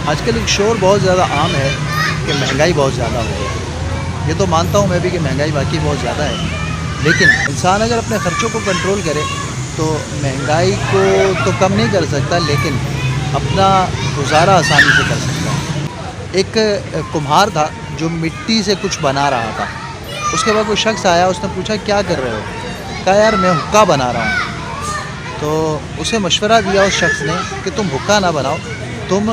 آج کل ایک شور بہت زیادہ عام ہے کہ مہنگائی بہت زیادہ ہو گئی ہے۔ یہ تو مانتا ہوں میں بھی کہ مہنگائی واقعی بہت زیادہ ہے، لیکن انسان اگر اپنے خرچوں کو کنٹرول کرے تو مہنگائی کو تو کم نہیں کر سکتا، لیکن اپنا گزارا آسانی سے کر سکتا ہے۔ ایک کمہار تھا جو مٹی سے کچھ بنا رہا تھا۔ اس کے بعد کوئی شخص آیا، اس نے پوچھا کیا کر رہے ہو؟ کہا یار میں حقہ بنا رہا ہوں۔ تو اسے مشورہ دیا اس شخص نے کہ تم حقہ نہ بناؤ، تم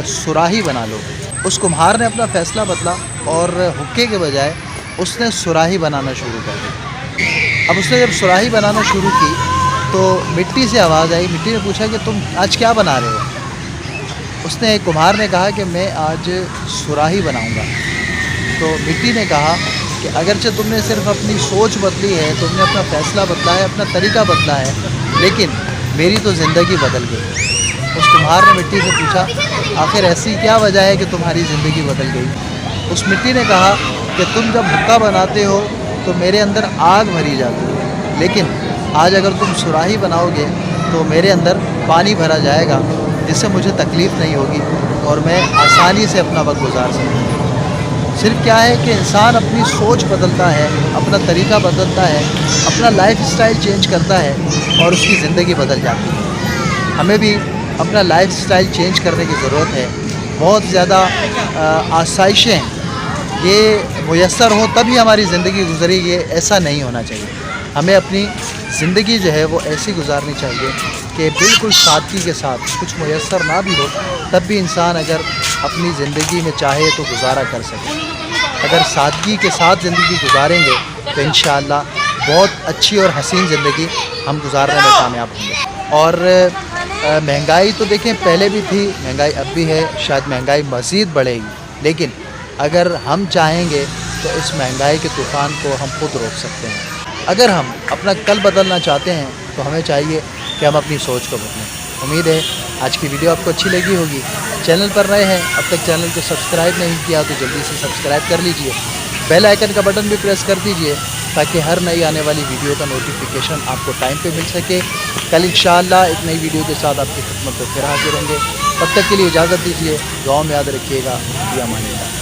سراہی بنا لو۔ اس کمہار نے اپنا فیصلہ بدلا اور حقے کے بجائے اس نے سراہی بنانا شروع کر دی۔ اب اس نے جب سراہی بنانا شروع کی تو مٹی سے آواز آئی۔ مٹی نے پوچھا کہ تم آج کیا بنا رہے ہو؟ اس نے کمہار نے کہا کہ میں آج سراہی بناؤں گا۔ تو مٹی نے کہا کہ اگرچہ تم نے صرف اپنی سوچ بدلی ہے، تم نے اپنا فیصلہ بدلا ہے، اپنا طریقہ بدلا ہے، لیکن میری تو زندگی بدل گئی۔ اس کمہار نے مٹی سے پوچھا آخر ایسی کیا وجہ ہے کہ تمہاری زندگی بدل گئی؟ اس مٹی نے کہا کہ تم جب حقہ بناتے ہو تو میرے اندر آگ بھری جاتی ہے، لیکن آج اگر تم سراہی بناؤ گے تو میرے اندر پانی بھرا جائے گا، جس سے مجھے تکلیف نہیں ہوگی اور میں آسانی سے اپنا وقت گزار سکوں۔ صرف کیا ہے کہ انسان اپنی سوچ بدلتا ہے، اپنا طریقہ بدلتا ہے، اپنا لائف اسٹائل چینج کرتا ہے اور اس کی زندگی بدل جاتی ہے۔ ہمیں بھی اپنا لائف اسٹائل چینج کرنے کی ضرورت ہے۔ بہت زیادہ آسائشیں یہ میسر ہوں تبھی ہماری زندگی گزرے گی، ایسا نہیں ہونا چاہیے۔ ہمیں اپنی زندگی جو ہے وہ ایسی گزارنی چاہیے کہ بالکل سادگی کے ساتھ، کچھ میسر نہ بھی ہو تب بھی انسان اگر اپنی زندگی میں چاہے تو گزارا کر سکے۔ اگر سادگی کے ساتھ زندگی گزاریں گے تو انشاءاللہ بہت اچھی اور حسین زندگی ہم گزارنے میں کامیاب ہوں گے۔ اور مہنگائی تو دیکھیں پہلے بھی تھی، مہنگائی اب بھی ہے، شاید مہنگائی مزید بڑھے گی، لیکن اگر ہم چاہیں گے تو اس مہنگائی کے طوفان کو ہم خود روک سکتے ہیں۔ اگر ہم اپنا کل بدلنا چاہتے ہیں تو ہمیں چاہیے کہ ہم اپنی سوچ کو بدلیں۔ امید ہے آج کی ویڈیو آپ کو اچھی لگی ہوگی۔ چینل پر نئے ہیں، اب تک چینل کو سبسکرائب نہیں کیا تو جلدی سے سبسکرائب کر لیجئے، بیل آئیکن کا بٹن بھی پریس کر دیجئے تاکہ ہر نئی آنے والی ویڈیو کا نوٹیفیکیشن آپ کو ٹائم پہ مل سکے۔ کل انشاءاللہ ایک نئی ویڈیو کے ساتھ آپ کی خدمت میں پھر حاضر ہوں گے۔ تب تک کے لیے اجازت دیجیے، دعاؤں میں یاد رکھیے گا۔ فی امان اللہ۔